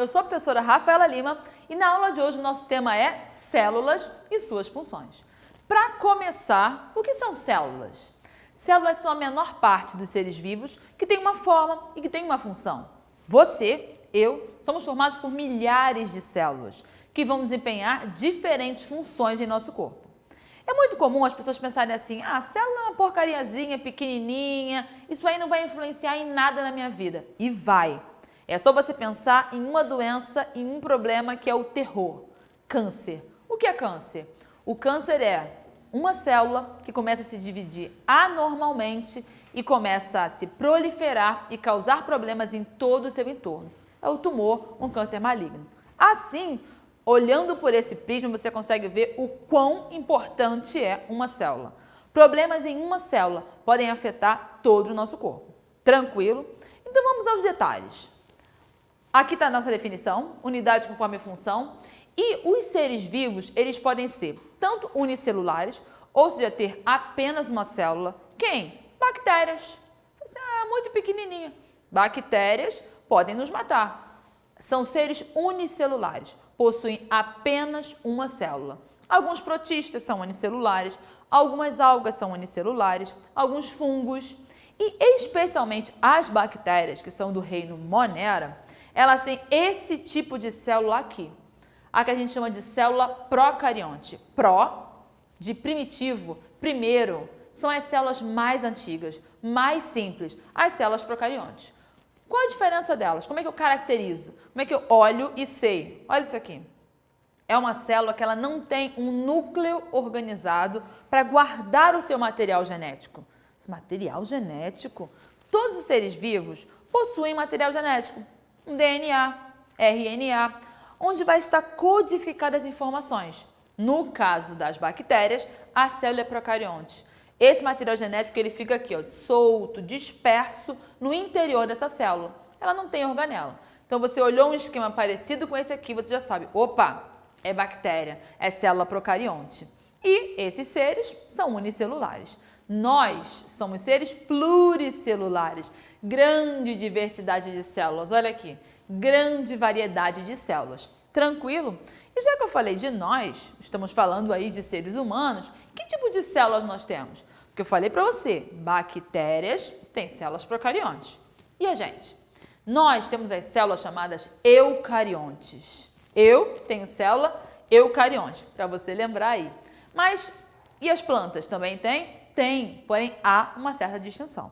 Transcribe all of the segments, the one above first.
eu sou a professora Rafaela Lima e na aula de hoje o nosso tema é células e suas funções. Para começar, o que são células? Células são a menor parte dos seres vivos que tem uma forma e que tem uma função. Você, eu, somos formados por milhares de células que vão desempenhar diferentes funções em nosso corpo. É muito comum as pessoas pensarem assim, a célula é uma porcariazinha, pequenininha, isso aí não vai influenciar em nada na minha vida. E vai. É só você pensar em uma doença, em um problema que é o terror, câncer. O que é câncer? O câncer é uma célula que começa a se dividir anormalmente e começa a se proliferar e causar problemas em todo o seu entorno. É o tumor, um câncer maligno. Assim, olhando por esse prisma, você consegue ver o quão importante é uma célula. Problemas em uma célula podem afetar todo o nosso corpo. Tranquilo? Então vamos aos detalhes. Aqui está a nossa definição, unidade conforme função. E os seres vivos, eles podem ser tanto unicelulares, ou seja, ter apenas uma célula. Quem? Bactérias. Muito pequenininha. Bactérias podem nos matar. São seres unicelulares, possuem apenas uma célula. Alguns protistas são unicelulares, algumas algas são unicelulares, alguns fungos e especialmente as bactérias, que são do reino Monera, elas têm esse tipo de célula aqui, a que a gente chama de célula procarionte. Pró, de primitivo, primeiro, são as células mais antigas, mais simples, as células procariontes. Qual a diferença delas? Como é que eu caracterizo? Como é que eu olho e sei? Olha isso aqui. É uma célula que ela não tem um núcleo organizado para guardar o seu material genético. Material genético? Todos os seres vivos possuem material genético. Um DNA, RNA, onde vai estar codificadas as informações. No caso das bactérias, a célula é procarionte. Esse material genético ele fica aqui, ó, solto, disperso no interior dessa célula. Ela não tem organela. Então, você olhou um esquema parecido com esse aqui, você já sabe, opa, é bactéria, é célula procarionte. E esses seres são unicelulares. Nós somos seres pluricelulares, grande diversidade de células. Olha aqui, grande variedade de células. Tranquilo? E já que eu falei de nós, estamos falando aí de seres humanos, que tipo de células nós temos? Porque eu falei para você, bactérias têm células procariontes. E a gente? Nós temos as células chamadas eucariontes. Eu tenho célula eucarionte, para você lembrar aí. Mas e as plantas também têm? Tem, porém há uma certa distinção.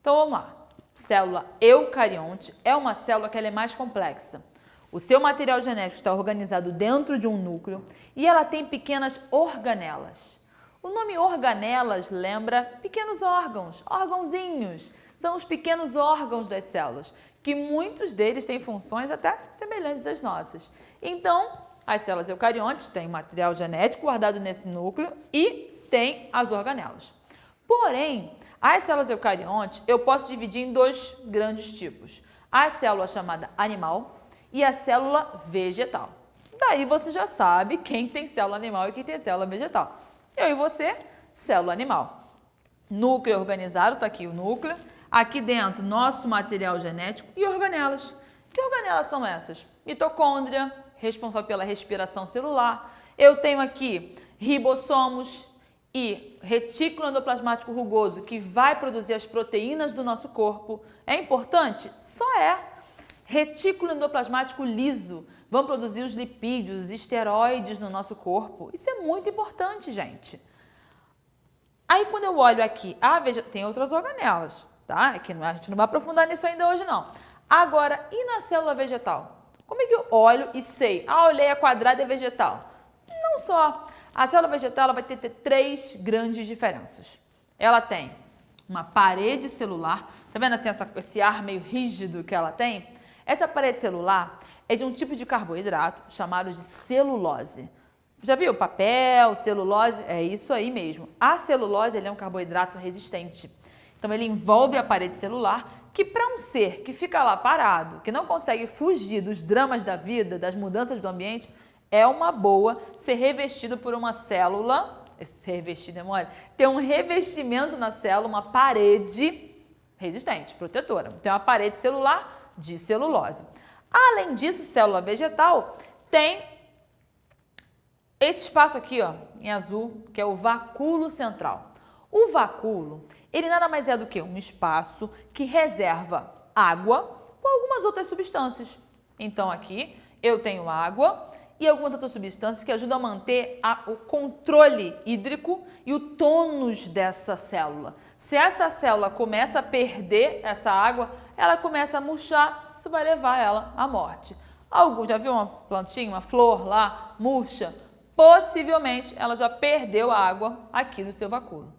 Então vamos lá. Célula eucarionte é uma célula que ela é mais complexa. O seu material genético está organizado dentro de um núcleo e ela tem pequenas organelas. O nome organelas lembra pequenos órgãos, órgãozinhos. São os pequenos órgãos das células, que muitos deles têm funções até semelhantes às nossas. Então, as células eucariontes têm material genético guardado nesse núcleo e têm as organelas. Porém, as células eucariontes eu posso dividir em dois grandes tipos. A célula chamada animal e a célula vegetal. Daí você já sabe quem tem célula animal e quem tem célula vegetal. Eu e você, célula animal. Núcleo organizado, está aqui o núcleo. Aqui dentro, nosso material genético e organelas. Que organelas são essas? Mitocôndria, responsável pela respiração celular. Eu tenho aqui ribossomos e retículo endoplasmático rugoso, que vai produzir as proteínas do nosso corpo. É importante? Só é. Retículo endoplasmático liso vão produzir os lipídios, os esteroides no nosso corpo. Isso é muito importante, gente. Aí, quando eu olho aqui, tem outras organelas, tá? Aqui a gente não vai aprofundar nisso ainda hoje, não. Agora, e na célula vegetal? Como é que eu olho e sei? Olhei a quadrada é vegetal. Não só. A célula vegetal ela vai ter três grandes diferenças. Ela tem uma parede celular. Tá vendo assim esse ar meio rígido que ela tem? Essa parede celular é de um tipo de carboidrato chamado de celulose. Já viu? Papel, celulose, é isso aí mesmo. A celulose é um carboidrato resistente. Então, ele envolve a parede celular, que para um ser que fica lá parado, que não consegue fugir dos dramas da vida, das mudanças do ambiente, é uma boa ser revestido por uma célula, ser revestido é mole, ter um revestimento na célula, uma parede resistente, protetora. Tem uma parede celular de celulose. Além disso, célula vegetal tem esse espaço aqui, ó, em azul, que é o vacúolo central. O vacúolo, ele nada mais é do que um espaço que reserva água com algumas outras substâncias. Então, aqui eu tenho água e algumas outras substâncias que ajudam a manter o controle hídrico e o tônus dessa célula. Se essa célula começa a perder essa água, ela começa a murchar, isso vai levar ela à morte. Já viu uma plantinha, uma flor lá, murcha? Possivelmente ela já perdeu a água aqui no seu vacúolo.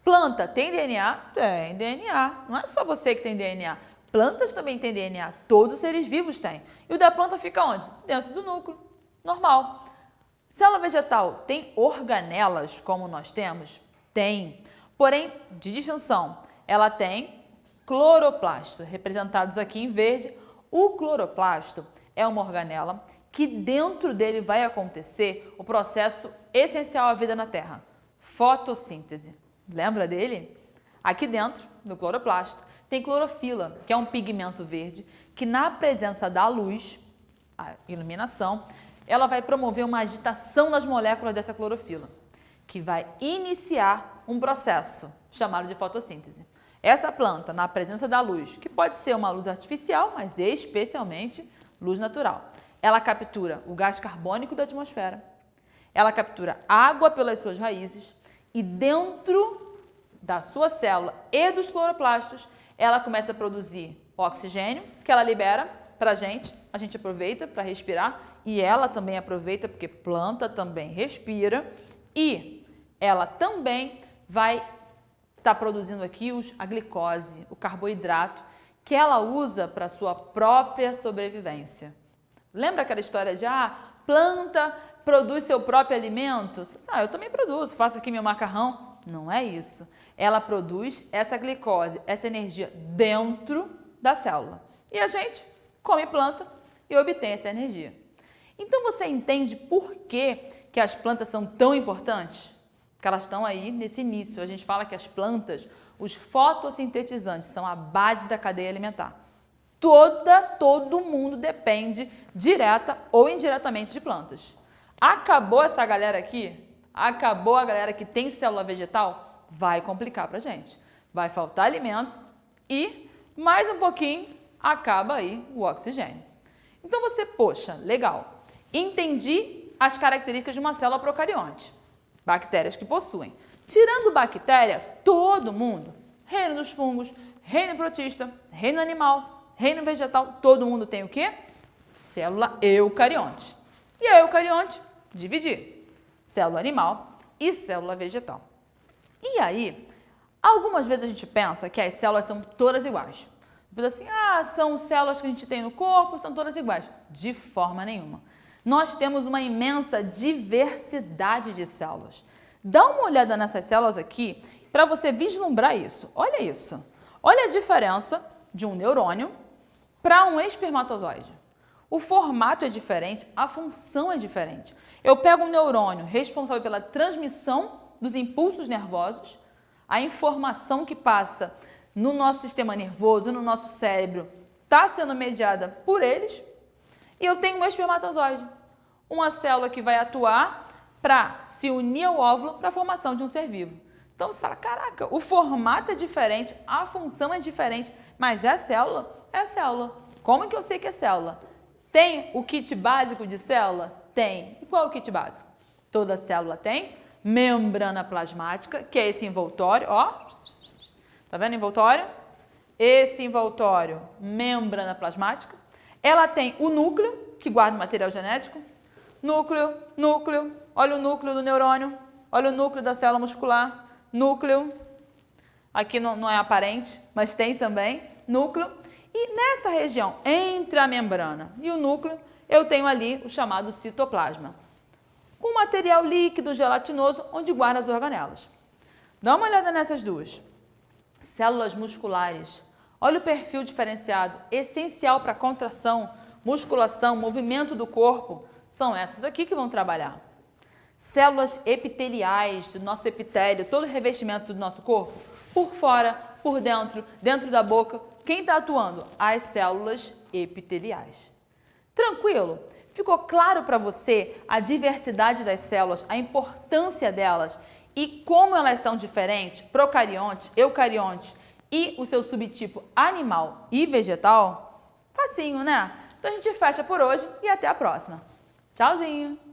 Planta tem DNA? Tem DNA. Não é só você que tem DNA. Plantas também têm DNA. Todos os seres vivos têm. E o da planta fica onde? Dentro do núcleo. Normal. Célula vegetal tem organelas como nós temos? Tem. Porém, de distinção, ela tem cloroplasto, representados aqui em verde. O cloroplasto é uma organela que dentro dele vai acontecer o processo essencial à vida na Terra, fotossíntese. Lembra dele? Aqui dentro do cloroplasto tem clorofila, que é um pigmento verde que na presença da luz, a iluminação, ela vai promover uma agitação nas moléculas dessa clorofila, que vai iniciar um processo chamado de fotossíntese. Essa planta, na presença da luz, que pode ser uma luz artificial, mas especialmente luz natural, ela captura o gás carbônico da atmosfera, ela captura água pelas suas raízes e dentro da sua célula e dos cloroplastos, ela começa a produzir oxigênio, que ela libera para a gente aproveita para respirar e ela também aproveita porque planta também respira e ela também vai estar produzindo aqui a glicose, o carboidrato, que ela usa para a sua própria sobrevivência. Lembra aquela história de planta produz seu próprio alimento? Eu também produzo, faço aqui meu macarrão. Não é isso. Ela produz essa glicose, essa energia dentro da célula. E a gente come planta e obtém essa energia. Então você entende por que as plantas são tão importantes? Porque elas estão aí nesse início. A gente fala que as plantas, os fotossintetizantes, são a base da cadeia alimentar. Todo mundo depende direta ou indiretamente de plantas. Acabou essa galera aqui? Acabou a galera que tem célula vegetal? Vai complicar pra gente. Vai faltar alimento e mais um pouquinho acaba aí o oxigênio. Então você, poxa, legal. Entendi as características de uma célula procarionte. Bactérias que possuem. Tirando bactéria, todo mundo, reino dos fungos, reino protista, reino animal, reino vegetal, todo mundo tem o quê? Célula eucarionte. E a eucarionte, dividir. Célula animal e célula vegetal. E aí, algumas vezes a gente pensa que as células são todas iguais. Assim, são células que a gente tem no corpo, são todas iguais. De forma nenhuma. Nós temos uma imensa diversidade de células. Dá uma olhada nessas células aqui para você vislumbrar isso. Olha isso. Olha a diferença de um neurônio para um espermatozoide. O formato é diferente, a função é diferente. Eu pego um neurônio responsável pela transmissão dos impulsos nervosos, a informação que passa no nosso sistema nervoso, no nosso cérebro, está sendo mediada por eles, e eu tenho um espermatozoide, uma célula que vai atuar para se unir ao óvulo para a formação de um ser vivo. Então você fala, caraca, o formato é diferente, a função é diferente, mas é célula? É célula. Como que eu sei que é célula? Tem o kit básico de célula? Tem. E qual é o kit básico? Toda célula tem membrana plasmática, que é esse envoltório, ó. Tá vendo o envoltório? Esse envoltório, membrana plasmática. Ela tem o núcleo, que guarda o material genético. Núcleo. Olha o núcleo do neurônio. Olha o núcleo da célula muscular. Núcleo. Aqui não é aparente, mas tem também. Núcleo. E nessa região, entre a membrana e o núcleo, eu tenho ali o chamado citoplasma. Com material líquido, gelatinoso, onde guarda as organelas. Dá uma olhada nessas duas. Células musculares. Olha o perfil diferenciado, essencial para contração, musculação, movimento do corpo. São essas aqui que vão trabalhar. Células epiteliais do nosso epitélio, todo o revestimento do nosso corpo. Por fora, por dentro, dentro da boca. Quem está atuando? As células epiteliais. Tranquilo? Ficou claro para você a diversidade das células, a importância delas e como elas são diferentes, procariontes, eucariontes e o seu subtipo animal e vegetal? Facinho, né? Então a gente fecha por hoje e até a próxima. Tchauzinho!